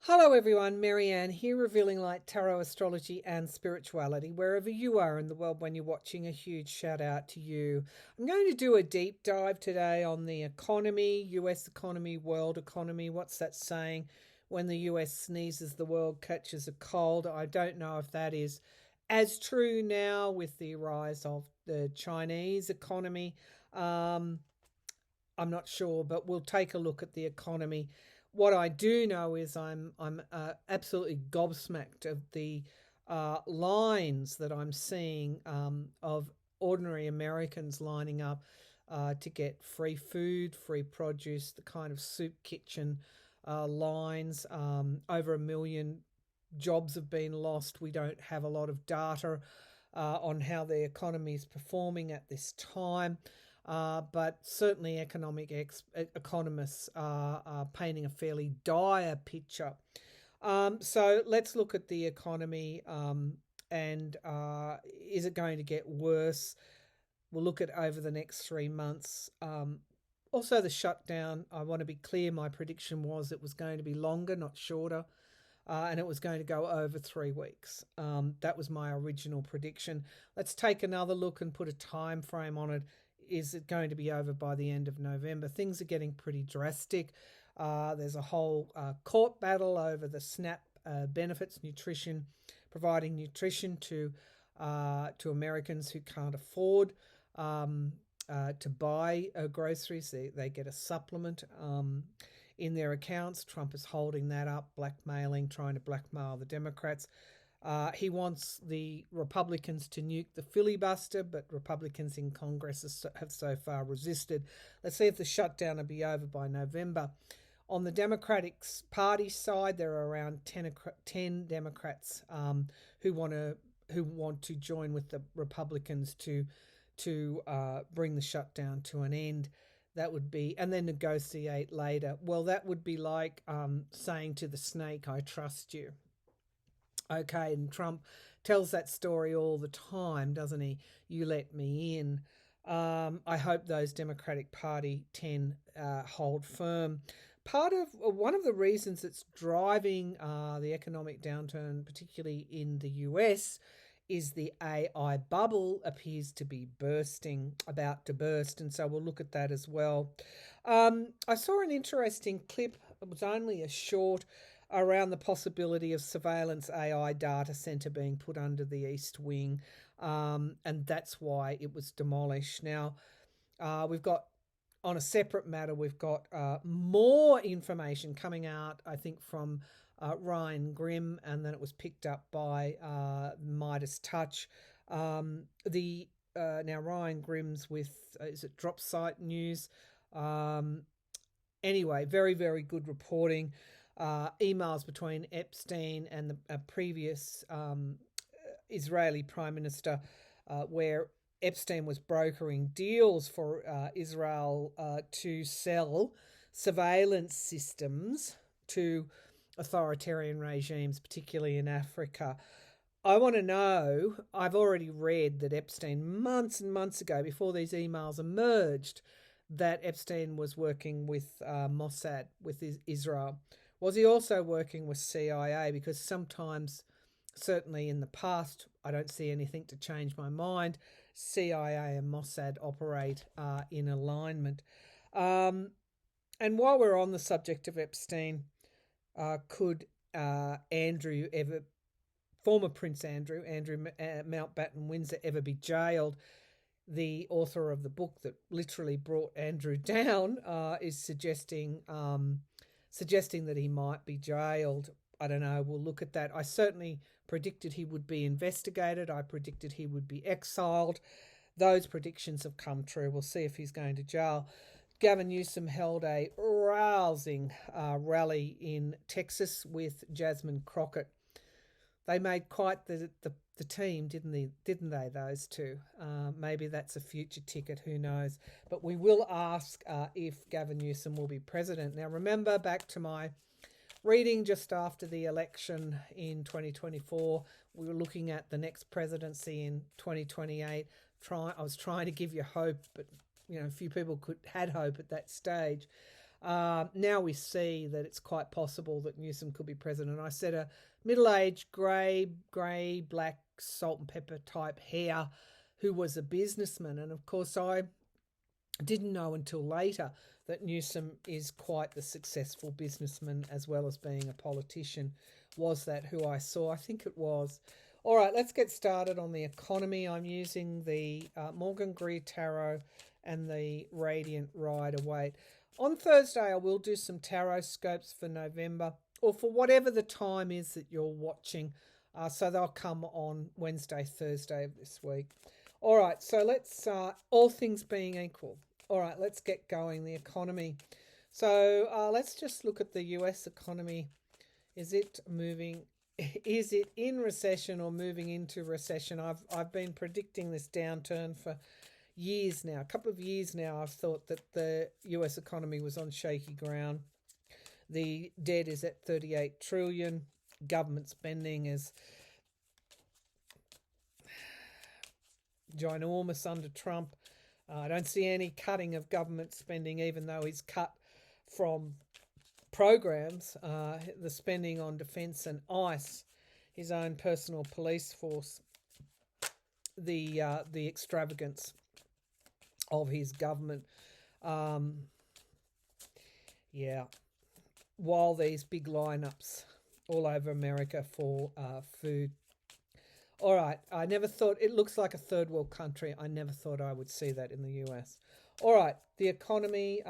Hello everyone, Maryann here, revealing light, tarot, astrology and spirituality. Wherever you are in the world when you're watching, a huge shout out to you. I'm going to do a deep dive today on the economy, US economy, world economy. What's that saying? When the US sneezes, the world catches a cold. I don't know if that is as true now with the rise of the Chinese economy. I'm not sure, but we'll take a look at the economy. What I do know is I'm absolutely gobsmacked of the lines that I'm seeing of ordinary Americans lining up to get free food, free produce, the kind of soup kitchen lines. Over 1 million jobs have been lost. We don't have a lot of data on how the economy is performing at this time. But certainly economists are painting a fairly dire picture. So let's look at the economy and is it going to get worse? We'll look at over the next 3 months. Also the shutdown, I want to be clear, my prediction was it was going to be longer, not shorter. And it was going to go over 3 weeks. That was my original prediction. Let's take another look and put a time frame on it. Is it going to be over by the end of November? Things are getting pretty drastic. There's a whole court battle over the SNAP benefits, nutrition, providing nutrition to Americans who can't afford to buy groceries. They get a supplement in their accounts. Trump is holding that up, trying to blackmail the Democrats. He wants the Republicans to nuke the filibuster, but Republicans in Congress have so far resisted. Let's see if the shutdown will be over by November. On the Democratic Party side, there are around 10 Democrats who want to join with the Republicans to bring the shutdown to an end. That would be, and then negotiate later. Well, that would be like saying to the snake, I trust you. Okay, and Trump tells that story all the time, doesn't he? You let me in. I hope those Democratic Party 10 hold firm. One of the reasons that's driving the economic downturn, particularly in the US, is the AI bubble appears to be about to burst, and so we'll look at that as well. I saw an interesting clip, it was only a short, around the possibility of surveillance AI data center being put under the East Wing, and that's why it was demolished. Now, we've got, on a separate matter, we've got more information coming out, I think, from Ryan Grimm, and then it was picked up by Midas Touch. Now Ryan Grimm's with, is it Drop Site News? Anyway, very, very good reporting. Emails between Epstein and the previous Israeli Prime Minister, where Epstein was brokering deals for Israel to sell surveillance systems to authoritarian regimes, particularly in Africa. I want to know, I've already read that Epstein, months and months ago, before these emails emerged, that Epstein was working with Mossad, with Israel. Was he also working with CIA? Because sometimes, certainly in the past, I don't see anything to change my mind, CIA and Mossad operate in alignment. And while we're on the subject of Epstein, could former Prince Andrew Mountbatten Windsor, ever be jailed? The author of the book that literally brought Andrew down is suggesting that he might be jailed. I don't know, we'll look at that. I certainly predicted he would be investigated. I predicted he would be exiled. Those predictions have come true. We'll see if he's going to jail. Gavin Newsom held a rousing rally in Texas with Jasmine Crockett. They made quite the team, didn't they, those two? Maybe that's a future ticket, who knows? But we will ask if Gavin Newsom will be president. Now, remember back to my reading just after the election in 2024, we were looking at the next presidency in 2028. I was trying to give you hope, but a few people had hope at that stage. Now we see that it's quite possible that Newsom could be president. I said a middle-aged, grey, black, salt and pepper type hair who was a businessman. And of course, I didn't know until later that Newsom is quite the successful businessman as well as being a politician. Was that who I saw? I think it was. All right, let's get started on the economy. I'm using the Morgan Greer Tarot and the Radiant Rider-Waite. On Thursday, I will do some tarot scopes for November, or for whatever the time is that you're watching. So they'll come on Wednesday, Thursday of this week. All right, so let's, all things being equal. All right, let's get going. The economy. So let's just look at the US economy. Is it moving? Is it in recession or moving into recession? I've been predicting this downturn for years now. A couple of years now, I've thought that the US economy was on shaky ground. The debt is at 38 trillion. Government spending is ginormous under Trump. I don't see any cutting of government spending, even though he's cut from programs, the spending on defence and ICE, his own personal police force, the extravagance of his government. Yeah, while these big lineups all over America for food. All right, I never thought, it looks like a third world country. I never thought I would see that in the US. All right, the economy,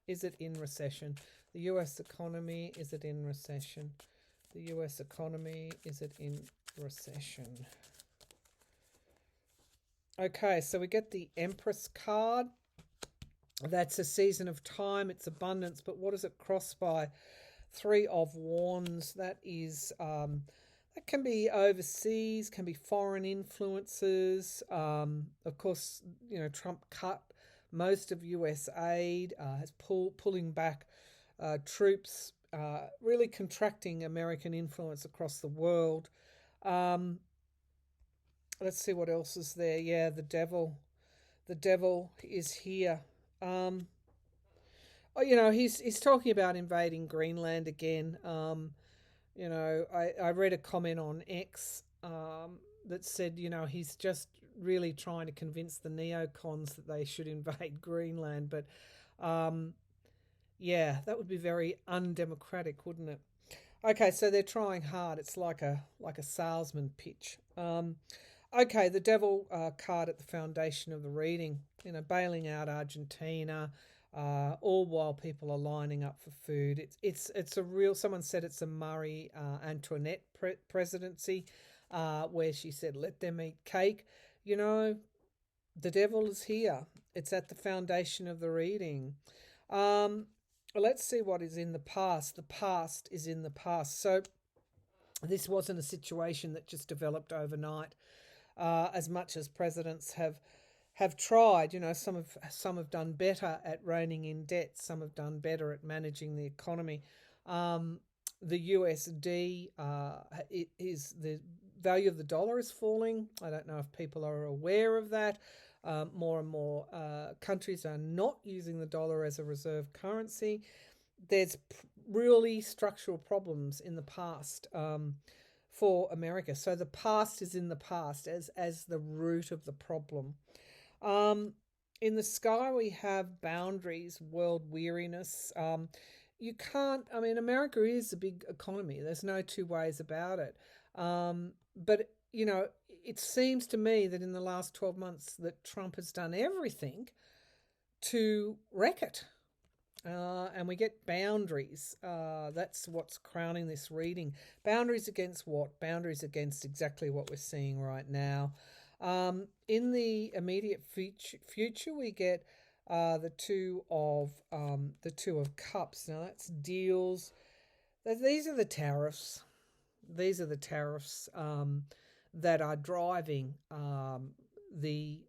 is it in recession? The US economy, is it in recession? The US economy, is it in recession? Okay, so we get the Empress card. That's a season of time, it's abundance, but what does it cross by? Three of Wands, that is... that can be overseas, can be foreign influences. Of course, you know, Trump cut most of US aid, has pulling back troops, really contracting American influence across the world. Let's see what else is there. Yeah, the devil. The devil is here. Oh, you know, he's talking about invading Greenland again. You know, I read a comment on X that said, you know, he's just really trying to convince the neocons that they should invade Greenland. But, yeah, that would be very undemocratic, wouldn't it? Okay, so they're trying hard. It's like a salesman pitch. Okay, the devil card at the foundation of the reading. You know, bailing out Argentina. All while people are lining up for food. It's a real. Someone said it's a Marie Antoinette presidency, where she said, "Let them eat cake." You know, the devil is here. It's at the foundation of the reading. Let's see what is in the past. The past is in the past. So this wasn't a situation that just developed overnight. As much as presidents have tried, you know, some have done better at reining in debt. Some have done better at managing the economy. The USD, the value of the dollar is falling. I don't know if people are aware of that. More and more countries are not using the dollar as a reserve currency. There's really structural problems in the past for America. So the past is in the past as the root of the problem. In the sky, we have boundaries, world weariness. You can't, I mean, America is a big economy. There's no two ways about it. But, you know, it seems to me that in the last 12 months that Trump has done everything to wreck it. And we get boundaries. That's what's crowning this reading. Boundaries against what? Boundaries against exactly what we're seeing right now. In the immediate future, we get the two of cups. Now that's deals. These are the tariffs. These are the tariffs that are driving the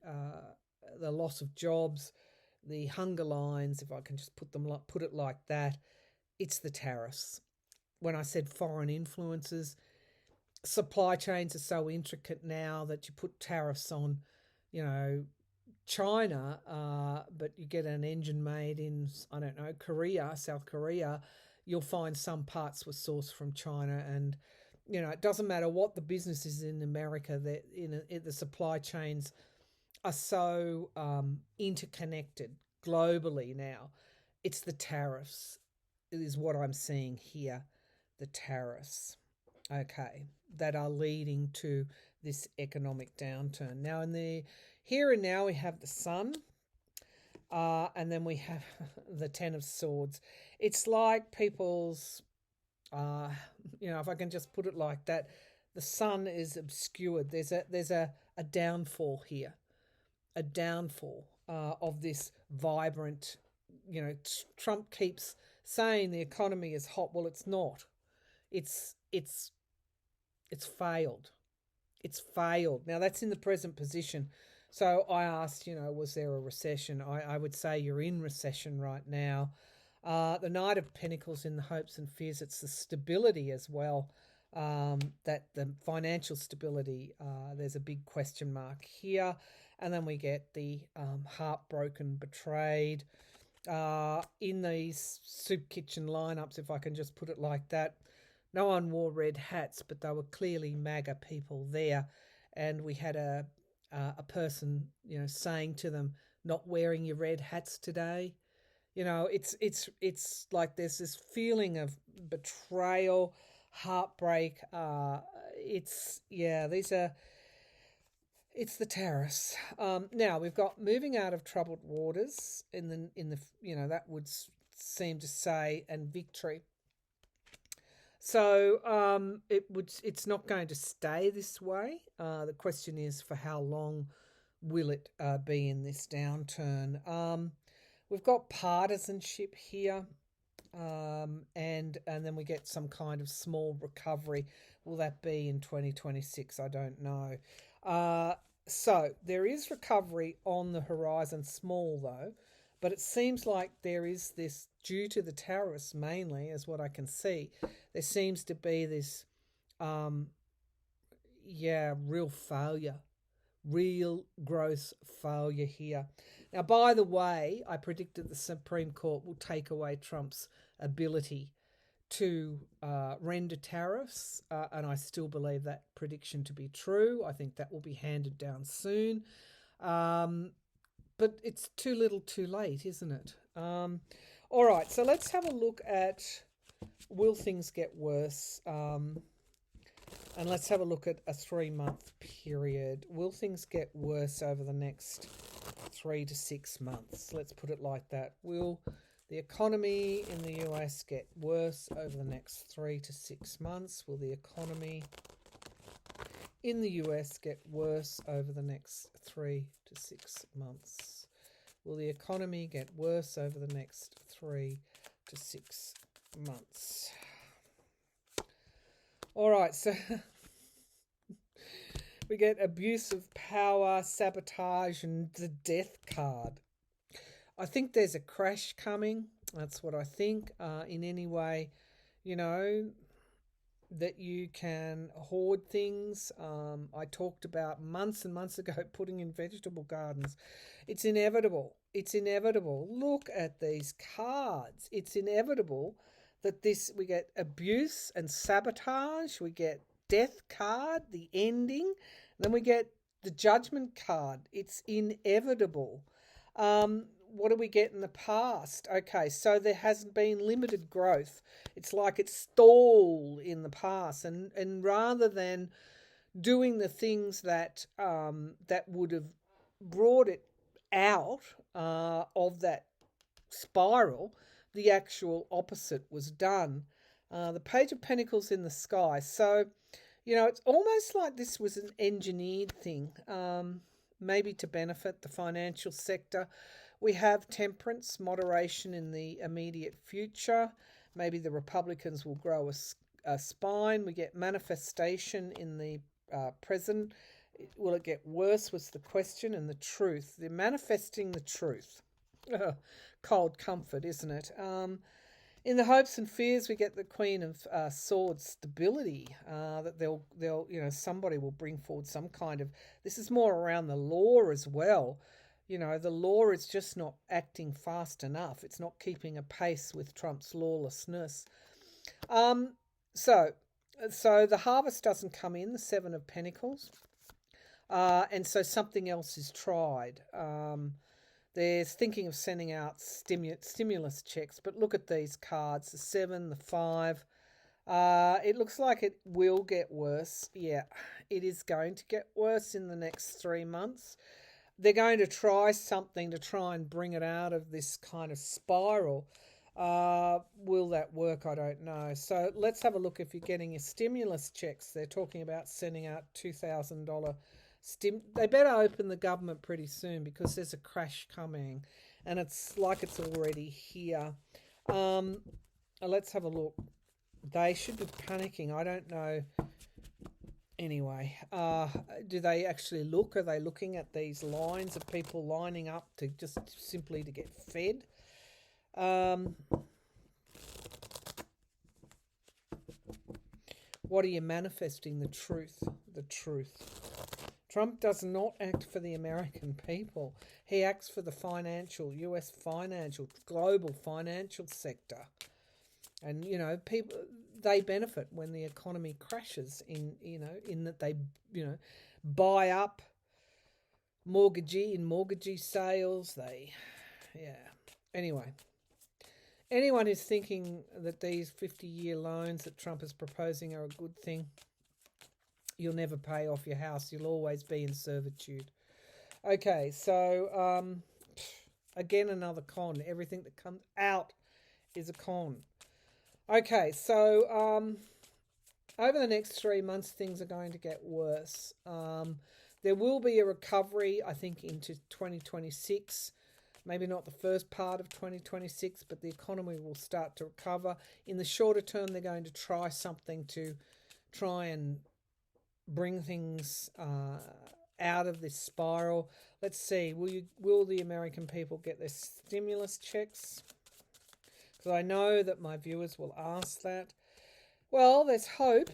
loss of jobs, the hunger lines. If I can just put it like that, it's the tariffs. When I said foreign influences, supply chains are so intricate now that you put tariffs on, you know, China, but you get an engine made in, I don't know, Korea, South Korea, you'll find some parts were sourced from China. And, it doesn't matter what the business is in America, that the supply chains are so interconnected globally now. It's the tariffs, is what I'm seeing here. The tariffs, okay, that are leading to this economic downturn. Now, in the here and now, we have the sun, and then we have the Ten of Swords. It's like people's, if I can just put it like that, the sun is obscured. There's a downfall here, a downfall of this vibrant. Trump keeps saying the economy is hot. Well, it's not. It's failed. It's failed. Now, that's in the present position. So I asked, was there a recession? I would say you're in recession right now. The Knight of Pentacles in the hopes and fears. It's the stability as well, that the financial stability, there's a big question mark here. And then we get the heartbroken, betrayed. In these soup kitchen lineups, if I can just put it like that, no one wore red hats, but they were clearly MAGA people there. And we had a person, saying to them, not wearing your red hats today. It's like there's this feeling of betrayal, heartbreak. It's the tariffs. Now we've got moving out of troubled waters in the that would seem to say, and victory. So it's not going to stay this way. The question is, for how long will it be in this downturn? We've got partisanship here, and then we get some kind of small recovery. Will that be in 2026? I don't know. So there is recovery on the horizon, small though, but it seems like there is this, due to the tariffs mainly, as what I can see, there seems to be this, real failure, real gross failure here. Now, by the way, I predicted the Supreme Court will take away Trump's ability to render tariffs, and I still believe that prediction to be true. I think that will be handed down soon. But it's too little too late, isn't it? All right, so let's have a look at, will things get worse? And let's have a look at a 3-month period. Will things get worse over the next 3 to 6 months? Let's put it like that. Will the economy in the US get worse over the next 3 to 6 months? Will the economy in the US get worse over the next 3 to 6 months? Will the economy get worse over the next 3 to 6 months? All right, so we get abuse of power, sabotage, and the death card. I think there's a crash coming. That's what I think. In any way, that you can hoard things. I talked about months and months ago putting in vegetable gardens. It's inevitable. It's inevitable. Look at these cards. It's inevitable that we get abuse and sabotage. We get death card, the ending. Then we get the judgment card. It's inevitable. What do we get in the past? Okay, so there hasn't been limited growth. It's like it's stalled in the past, and rather than doing the things that that would have brought it out of that spiral, the actual opposite was done. The Page of Pentacles in the sky. So, it's almost like this was an engineered thing, maybe to benefit the financial sector. We have temperance, moderation in the immediate future. Maybe the Republicans will grow a spine. We get manifestation in the present. Will it get worse was the question, and the truth. They're manifesting the truth. Cold comfort, isn't it? In the hopes and fears, we get the Queen of Swords, stability. That they'll somebody will bring forward some kind of. This is more around the law as well. You know, the law is just not acting fast enough. It's not keeping a pace with Trump's lawlessness. Um, so, so the harvest doesn't come in, the Seven of Pentacles. And so something else is tried. There's thinking of sending out stimulus checks, but look at these cards, the 7, the 5. It looks like it will get worse. Yeah, it is going to get worse in the next 3 months. They're going to try something to try and bring it out of this kind of spiral. Will that work? I don't know. So let's have a look if you're getting your stimulus checks. They're talking about sending out $2,000 they better open the government pretty soon because there's a crash coming and it's like it's already here. Let's have a look. They should be panicking. I don't know. Anyway, do they actually look? Are they looking at these lines of people lining up to just simply to get fed? What are you manifesting? The truth. The truth. Trump does not act for the American people. He acts for the US financial, global financial sector. And, you know, people, they benefit when the economy crashes in that they, buy up mortgagee sales. Anyway. Anyone who's thinking that these 50-year loans that Trump is proposing are a good thing, you'll never pay off your house. You'll always be in servitude. Okay, so again, another con. Everything that comes out is a con. Okay, so over the next 3 months, things are going to get worse. There will be a recovery, I think, into 2026. Maybe not the first part of 2026, but the economy will start to recover. In the shorter term, they're going to try something to try and bring things out of this spiral. Let's see, will the American people get their stimulus checks? Because I know that my viewers will ask that. Well, there's hope,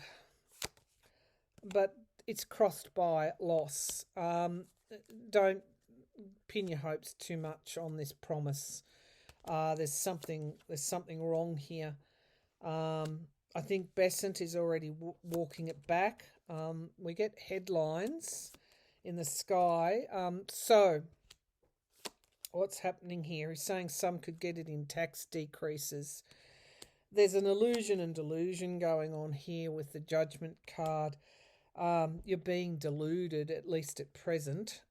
but it's crossed by loss. Don't pin your hopes too much on this promise. There's something wrong here. I think Besant is already walking it back. We get headlines in the sky. So what's happening here? He's saying some could get it in tax decreases. There's an illusion and delusion going on here with the Judgment card. You're being deluded, at least at present.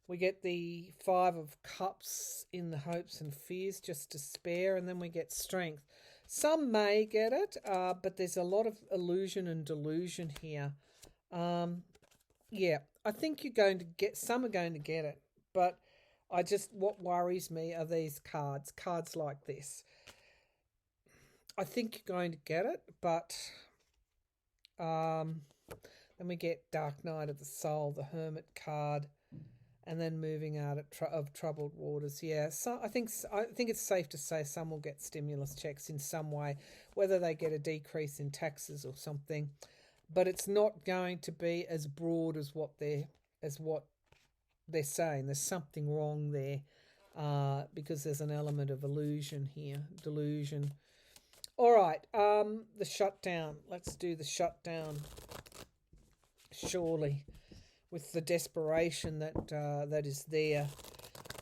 We get the 5 of Cups in the hopes and fears, just despair, and then we get Strength. Some may get it, but there's a lot of illusion and delusion here. Yeah, I think some are going to get it, but what worries me are these cards like this. I think you're going to get it, but then we get Dark Night of the Soul, the Hermit card, and then moving out of troubled waters. Yeah, so I think it's safe to say some will get stimulus checks in some way, whether they get a decrease in taxes or something. But it's not going to be as broad as what they're saying. There's something wrong there, because there's an element of illusion here, delusion. All right, the shutdown. Let's do the shutdown. Surely, with the desperation that is there,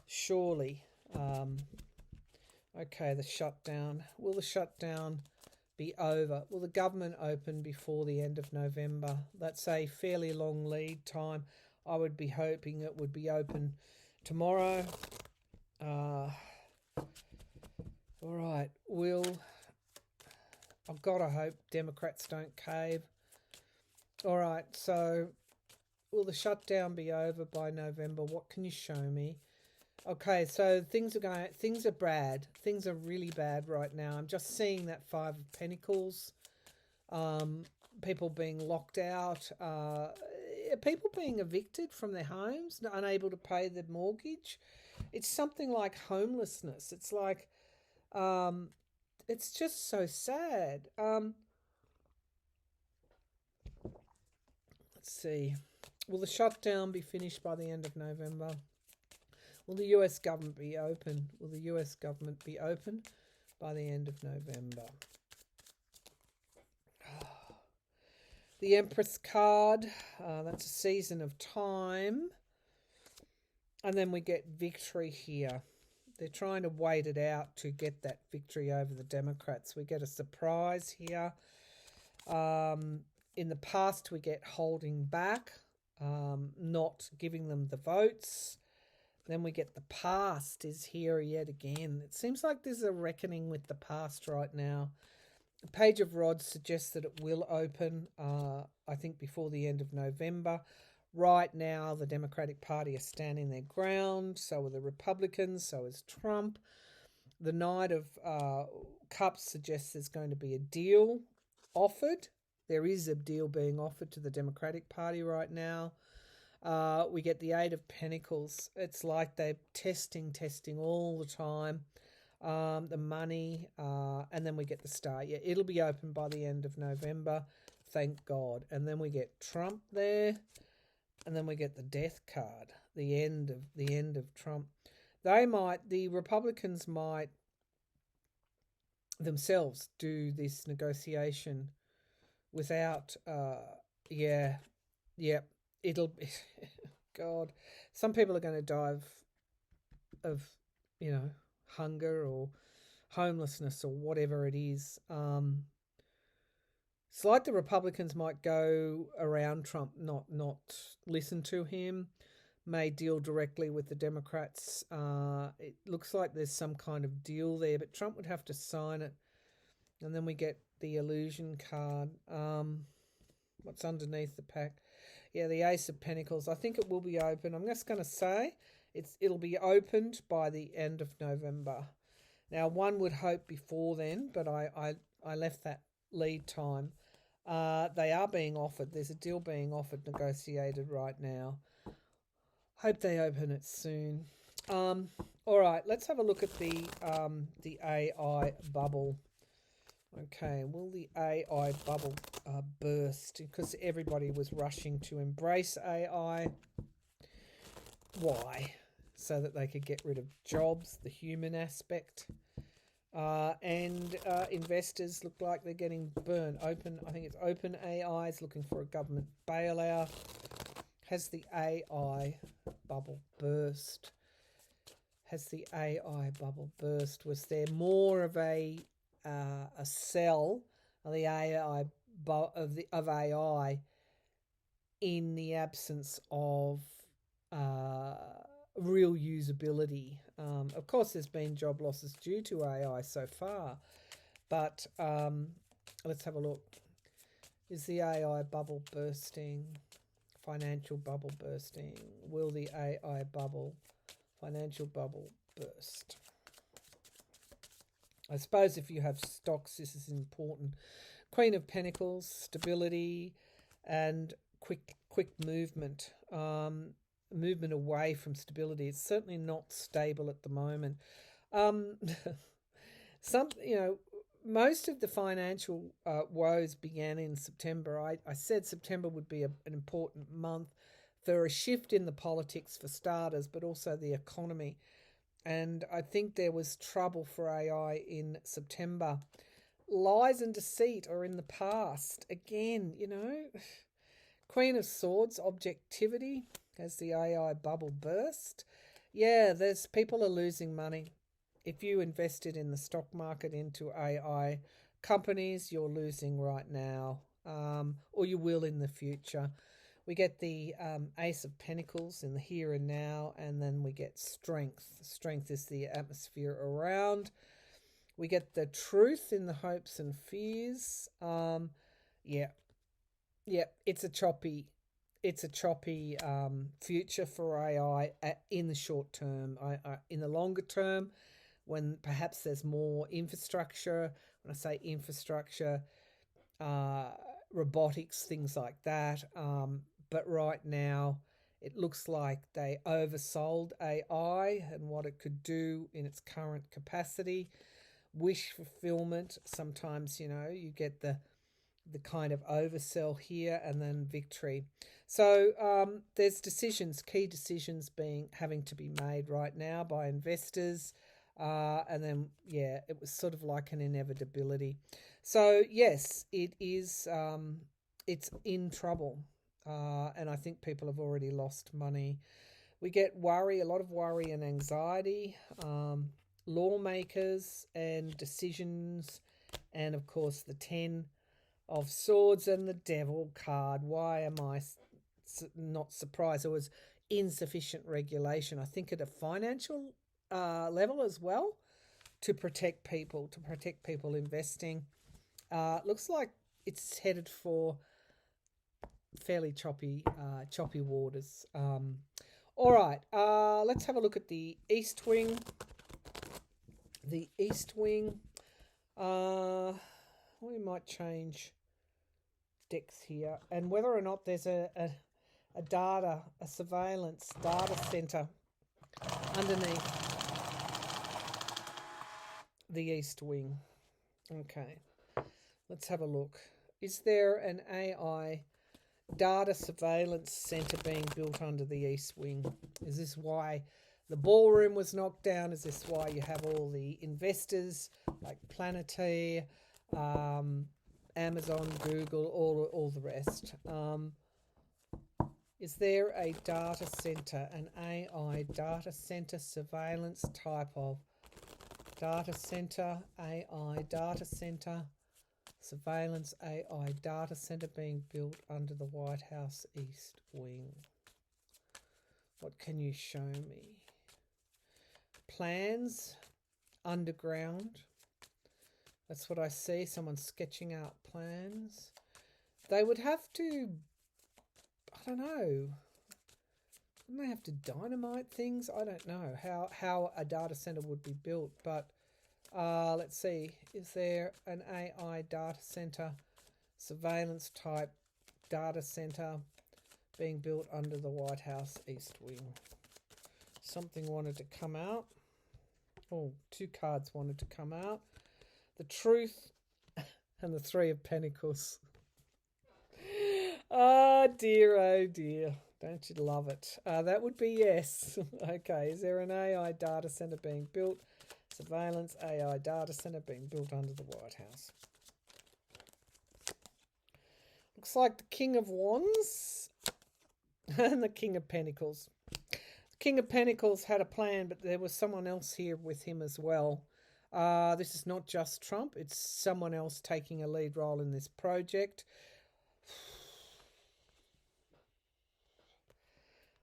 surely. Okay, the shutdown. Will the shutdown be over? Will the government open before the end of November? That's a fairly long lead time. I would be hoping it would be open tomorrow. All right. I've got to hope Democrats don't cave. All right, so will the shutdown be over by November? What can you show me? Okay, so things are bad. Things are really bad right now. I'm just seeing that 5 of Pentacles. People being locked out. People being evicted from their homes, unable to pay their mortgage. It's something like homelessness. It's like, it's just so sad. Let's see. Will the shutdown be finished by the end of November? Will the US government be open? Will the US government be open by the end of November? The Empress card, that's a season of time. And then we get victory here. They're trying to wait it out to get that victory over the Democrats. We get a surprise here. In the past, we get holding back, not giving them the votes. Then we get the past is here yet again. It seems like there's a reckoning with the past right now. The Page of Rods suggests that it will open, I think, before the end of November. Right now, the Democratic Party are standing their ground. So are the Republicans. So is Trump. The Knight of Cups suggests there's going to be a deal offered. There is a deal being offered to the Democratic Party right now. We get the Eight of Pentacles. It's like they're testing all the time. The money, and then we get the Star. Yeah, it'll be open by the end of November. Thank God. And then we get Trump there. And then we get the Death card, the end of Trump. The Republicans might themselves do this negotiation without, it'll be, God, some people are going to die of hunger or homelessness or whatever it is. It's like the Republicans might go around Trump, not listen to him, may deal directly with the Democrats. It looks like there's some kind of deal there, but Trump would have to sign it. And then we get the Illusion card. What's underneath the pack? Yeah, the Ace of Pentacles. I think it will be open. I'm just going to say it'll be opened by the end of November. Now, one would hope before then, but I left that lead time. They are being offered. There's a deal being offered, negotiated right now. Hope they open it soon. All right, let's have a look at the AI bubble. Okay, will the AI bubble burst? Because everybody was rushing to embrace AI. Why? So that they could get rid of jobs, the human aspect. And investors look like they're getting burned. I think it's OpenAI is looking for a government bailout. Has the AI bubble burst? Has the AI bubble burst? Was there more of a sell of the AI of AI in the absence of real usability? Of course, there's been job losses due to AI so far, but let's have a look. Is the AI bubble bursting? Financial bubble bursting? Will the AI financial bubble burst? I suppose if you have stocks, this is important. Queen of Pentacles, stability, and quick movement. Movement away from stability. It's certainly not stable at the moment. Most of the financial woes began in September. I said September would be an important month for a shift in the politics for starters, but also the economy. And I think there was trouble for AI in September. Lies and deceit are in the past. Again, Queen of Swords, objectivity. Has the AI bubble burst? Yeah, people are losing money. If you invested in the stock market into AI companies, you're losing right now, or you will in the future. We get the Ace of Pentacles in the here and now, and then we get strength. Strength is the atmosphere around. We get the truth in the hopes and fears. It's a choppy future for AI in the short term. In the longer term, when perhaps there's more infrastructure, when I say infrastructure, robotics, things like that. But right now, it looks like they oversold AI and what it could do in its current capacity. Wish fulfillment. Sometimes, you get the the kind of oversell here, and then victory. So there's decisions, key decisions having to be made right now by investors. And then, yeah, it was sort of like an inevitability. So, yes, it is, it's in trouble. And I think people have already lost money. We get worry, a lot of worry and anxiety, lawmakers and decisions, and of course the 10 of Swords and the Devil card. Why am I not surprised? There was insufficient regulation, I think, at a financial level as well, to protect people investing. Looks like it's headed for fairly choppy waters. All right, let's have a look at the East Wing. The East Wing. We might change decks here, and whether or not there's a surveillance data center underneath the East Wing. Okay, let's have a look. Is there an AI data surveillance center being built under the East Wing? Is this why the ballroom was knocked down? Is this why you have all the investors like Planeteer, Amazon, Google, all the rest? Is there a data center, an AI data center surveillance type of data center, AI data center, surveillance AI data center being built under the White House East Wing? What can you show me? Plans, underground. That's what I see. Someone sketching out plans. They would have to, I don't know, wouldn't they have to dynamite things? I don't know how a data center would be built, but let's see. Is there an AI data center, surveillance type data center being built under the White House East Wing? Something wanted to come out. Oh, 2 cards wanted to come out. The Truth and the 3 of Pentacles. Oh dear. Don't you love it? That would be yes. Okay, is there an AI data center being built? Surveillance AI data center being built under the White House. Looks like the King of Wands and the King of Pentacles. The King of Pentacles had a plan, but there was someone else here with him as well. This is not just Trump. It's someone else taking a lead role in this project.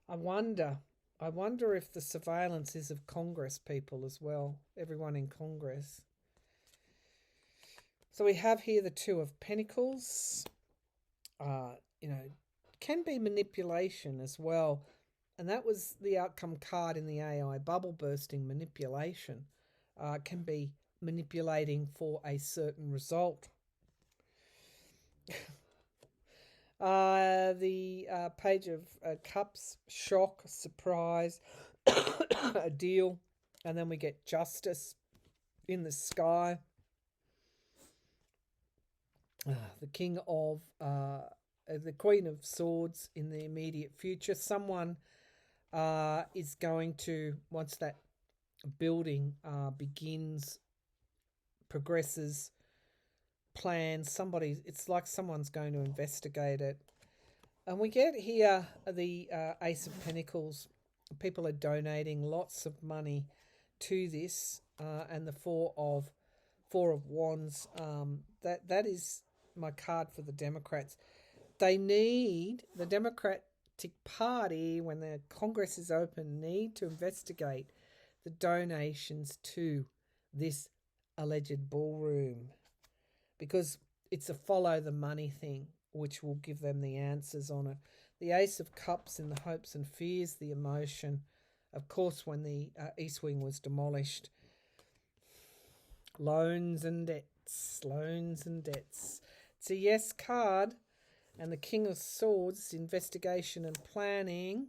I wonder if the surveillance is of Congress people as well. Everyone in Congress. So we have here the 2 of Pentacles. Can be manipulation as well. And that was the outcome card in the AI bubble bursting. Manipulation can be manipulating for a certain result. The Page of Cups, shock, surprise, a deal, and then we get justice in the sky. The King of the Queen of Swords in the immediate future. Someone is going to, once that building begins, progresses, plans, it's like someone's going to investigate it. And we get here the Ace of Pentacles. People are donating lots of money to this, and the Four of Wands. That is my card for the Democrats. They need, the Democratic Party, when the Congress is open, need to investigate the donations to this alleged ballroom, because it's a follow the money thing, which will give them the answers on it. The Ace of Cups in the hopes and fears, the emotion. Of course, when the East Wing was demolished, loans and debts. It's a yes card. And the King of Swords, investigation and planning.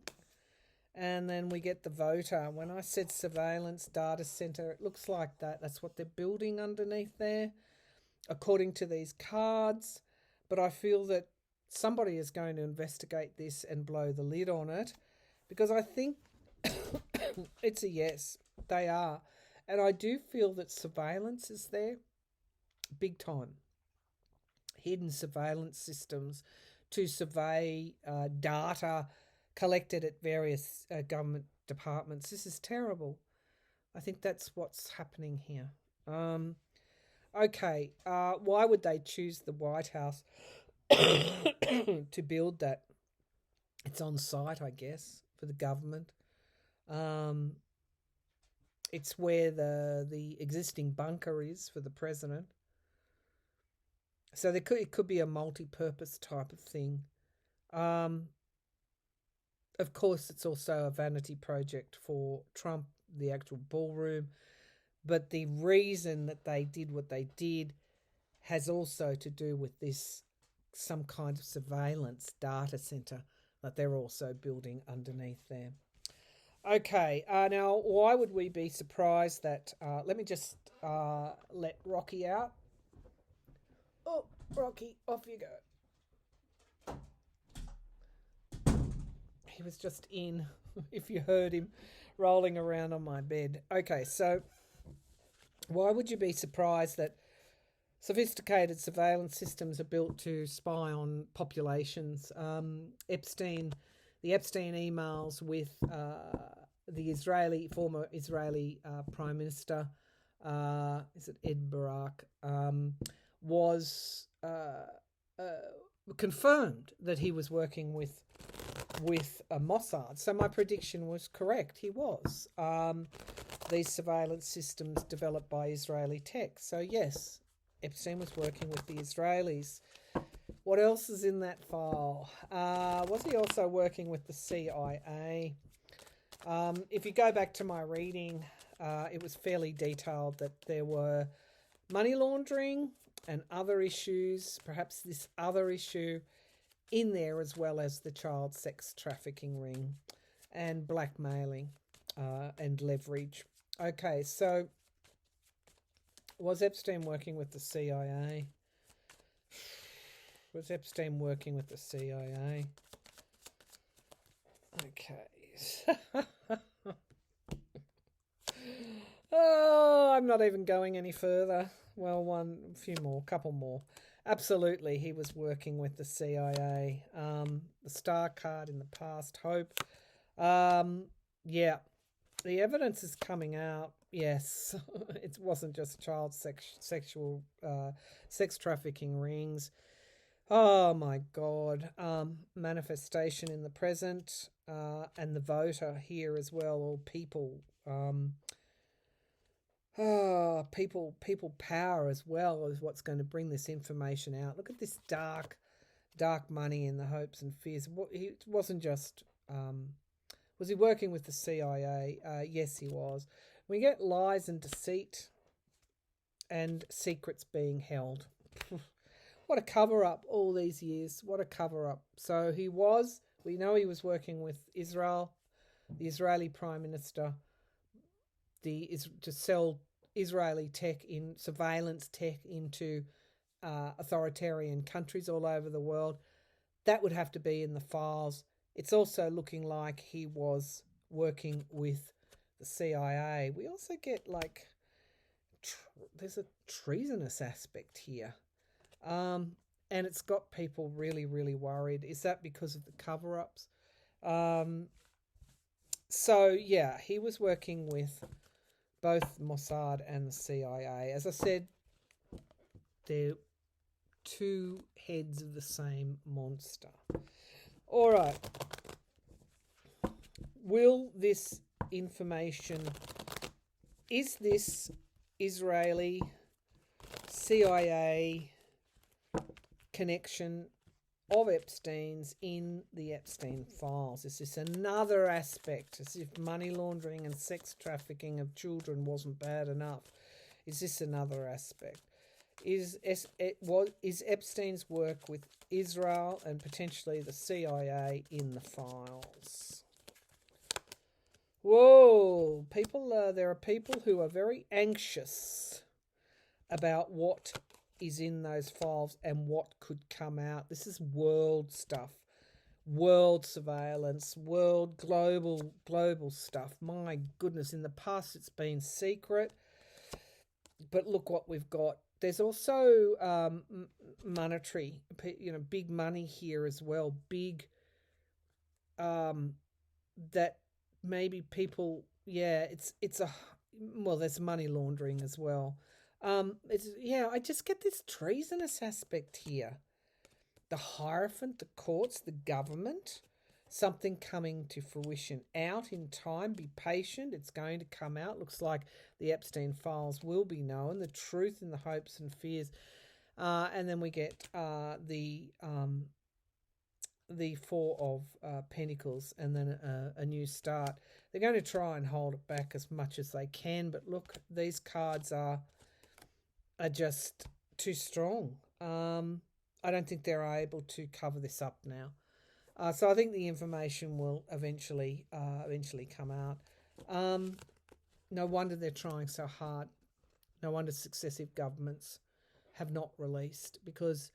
And then we get the voter. When I said surveillance data center, it looks like that. That's what they're building underneath there, according to these cards. but I feel that somebody is going to investigate this and blow the lid on it, because I think it's a yes, they are. And I do feel that surveillance is there, big time. Hidden surveillance systems to survey data collected at various government departments. This is terrible. I think that's what's happening here. Okay, why would they choose the White House to build that? It's on site, I guess, for the government. It's where the existing bunker is for the president. So it could be a multi-purpose type of thing. Of course, it's also a vanity project for Trump, the actual ballroom. But the reason that they did what they did has also to do with this, some kind of surveillance data center that they're also building underneath there. Okay, now why would we be surprised that, let me just let Rocky out. Oh, Rocky, off you go. He was just in, if you heard him rolling around on my bed. Okay, so why would you be surprised that sophisticated surveillance systems are built to spy on populations? The Epstein emails with the former Israeli Prime Minister, is it Ed Barak, was confirmed that he was working with Mossad. So my prediction was correct. He was. These surveillance systems developed by Israeli tech. So yes, Epstein was working with the Israelis. What else is in that file? Was he also working with the CIA? If you go back to my reading, it was fairly detailed that there were money laundering and other issues, perhaps this other issue in there, as well as the child sex trafficking ring and blackmailing and leverage. Okay, so was Epstein working with the CIA? Was Epstein working with the CIA? Okay. Oh, I'm not even going any further. Well, couple more. Absolutely, he was working with the CIA. The star card in the past, hope. Yeah, the evidence is coming out. Yes, it wasn't just child sexual sex trafficking rings. Oh my God. Manifestation in the present, and the voter here as well, or people. People power as well is what's going to bring this information out. Look at this dark money in the hopes and fears. It wasn't just, was he working with the CIA? Yes, he was. We get lies and deceit and secrets being held. What a cover-up all these years. What a cover-up. So we know he was working with Israel, the Israeli Prime Minister, to sell Israeli tech, in surveillance tech, into authoritarian countries all over the world. That would have to be in the files. It's also looking like he was working with the CIA. We also get there's a treasonous aspect here. And it's got people really, really worried. Is that because of the cover-ups? So, yeah, he was working with both Mossad and the CIA. As I said, they're two heads of the same monster. All right. Will this information, is this Israeli CIA connection of Epstein's in the Epstein files? Is this another aspect, as if money laundering and sex trafficking of children wasn't bad enough? Is this another aspect? Is Epstein's work with Israel and potentially the CIA in the files? Whoa, there are people who are very anxious about what is in those files and what could come out. This is world stuff, world surveillance, world global stuff. My goodness, in the past it's been secret, but look what we've got. There's also monetary, big money here as well. Big, that maybe people, there's money laundering as well. I just get this treasonous aspect here. The Hierophant, the courts, the government, something coming to fruition out in time. Be patient. It's going to come out. Looks like the Epstein files will be known, the truth and the hopes and fears. And then we get the Four of Pentacles, and then a new start. They're going to try and hold it back as much as they can, but look, these cards are just too strong. I don't think they're able to cover this up now. So I think the information will eventually come out. No wonder they're trying so hard. No wonder successive governments have not released, because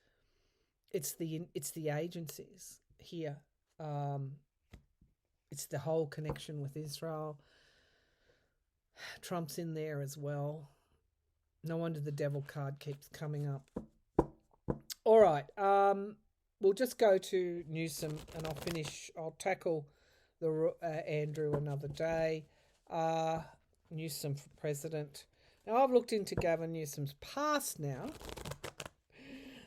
it's the agencies here. It's the whole connection with Israel. Trump's in there as well. No wonder the devil card keeps coming up. All right, we'll just go to Newsom, and I'll tackle the Andrew another day. Newsom for president. Now, I've looked into Gavin Newsom's past now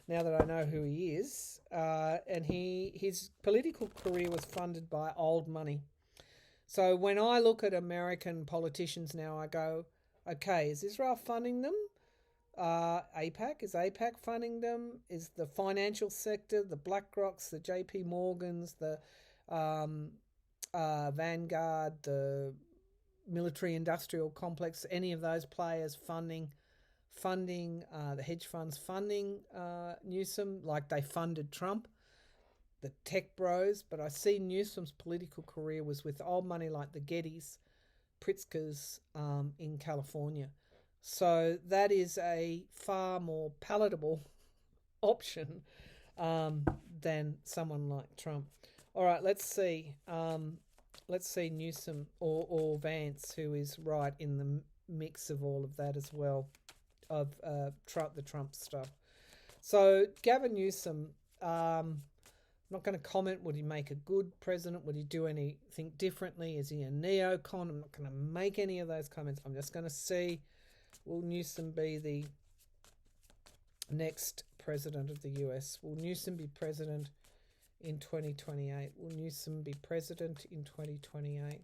that I know who he is, and his political career was funded by old money. So when I look at American politicians now, I go, okay, is Israel funding them? Is APAC funding them? Is the financial sector, the BlackRocks, the JP Morgans, the Vanguard, the military industrial complex, any of those players funding the hedge funds funding Newsom, like they funded Trump, the tech bros? But I see Newsom's political career was with old money like the Gettys, Pritzkers in California. So that is a far more palatable option than someone like Trump. All right, let's see. Let's see Newsom or Vance, who is right in the mix of all of that as well, of the Trump stuff. So Gavin Newsom, I'm not going to comment. Would he make a good president? Would he do anything differently? Is he a neocon? I'm not going to make any of those comments. I'm just going to see, will Newsom be the next president of the US? Will Newsom be president in 2028? Will Newsom be president in 2028?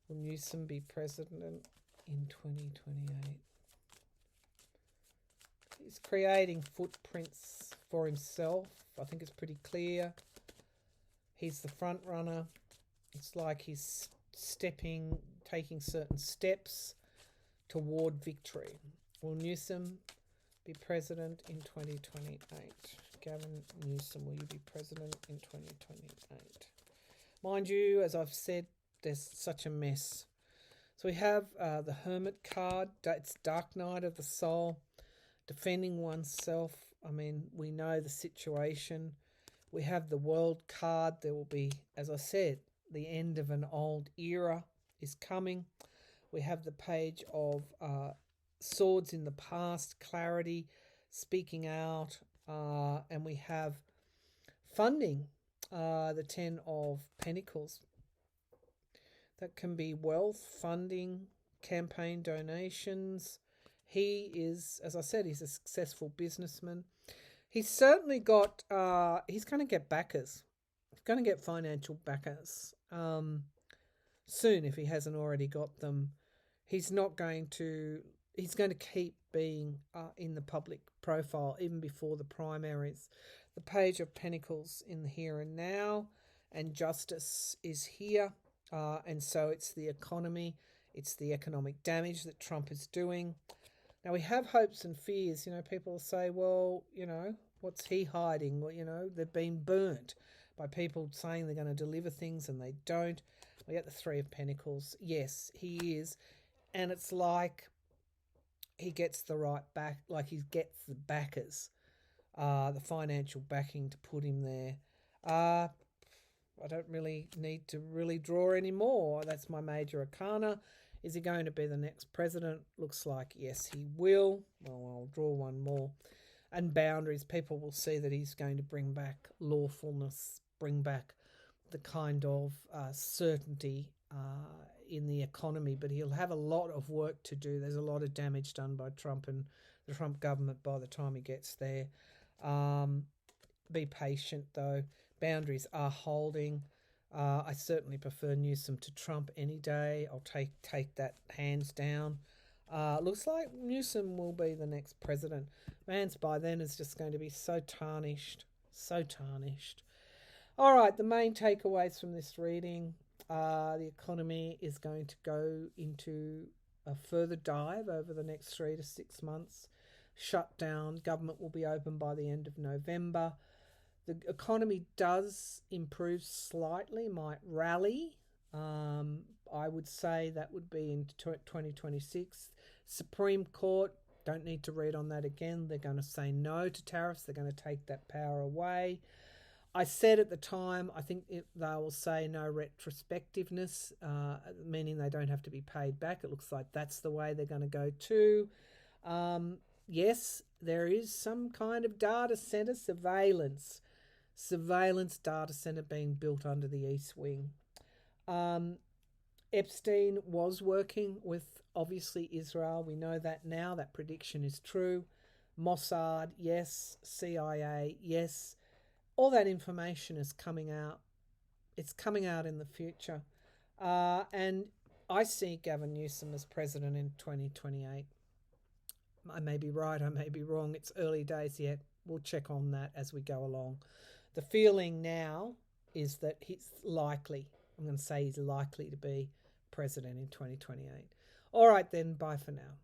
Will Newsom be president in 2028? He's creating footprints for himself. I think it's pretty clear. He's the front runner. It's like he's taking certain steps toward victory. Will Newsom be president in 2028? Gavin Newsom, will you be president in 2028? Mind you, as I've said, there's such a mess. So we have the Hermit card. It's Dark Night of the Soul. Defending oneself. I mean, we know the situation. We have the World card. There will be, as I said, the end of an old era is coming. We have the Page of Swords in the past, clarity, speaking out, and we have funding, the Ten of Pentacles. That can be wealth, funding, campaign donations. He is, as I said, he's a successful businessman. He's certainly got, he's going to get backers. He's going to get financial backers soon if he hasn't already got them. He's going to keep being in the public profile even before the primaries. The Page of Pentacles in the here and now, and justice is here. And so it's the economy, it's the economic damage that Trump is doing. Now we have hopes and fears. People say, well, what's he hiding? Well, they've been burnt by people saying they're going to deliver things and they don't. We get the Three of Pentacles. Yes, he is. And it's like he gets the right back, like he gets the backers, the financial backing to put him there. I don't really need to really draw anymore. That's my major arcana. Is he going to be the next president? Looks like yes, he will. Well, I'll draw one more. And boundaries. People will see that he's going to bring back lawfulness, bring back the kind of certainty in the economy. But he'll have a lot of work to do. There's a lot of damage done by Trump and the Trump government by the time he gets there. Be patient, though. Boundaries are holding. I certainly prefer Newsom to Trump any day. I'll take that hands down. Looks like Newsom will be the next president. Vance by then is just going to be so tarnished. So tarnished. All right, the main takeaways from this reading. The economy is going to go into a further dive over the next 3 to 6 months. Shutdown. Government will be open by the end of November. The economy does improve slightly, might rally. I would say that would be in 2026. Supreme Court, don't need to read on that again. They're going to say no to tariffs. They're going to take that power away. I said at the time, I think they will say no retrospectiveness, meaning they don't have to be paid back. It looks like that's the way they're going to go too. Yes, there is some kind of data center surveillance data center being built under the East Wing. Epstein was working with, obviously, Israel. We know that now. That prediction is true. Mossad, yes. CIA, yes. All that information is coming out. It's coming out in the future. And I see Gavin Newsom as president in 2028. I may be right, I may be wrong. It's early days yet. We'll check on that as we go along. The feeling now is that he's likely, I'm going to say he's likely to be president in 2028. All right then, bye for now.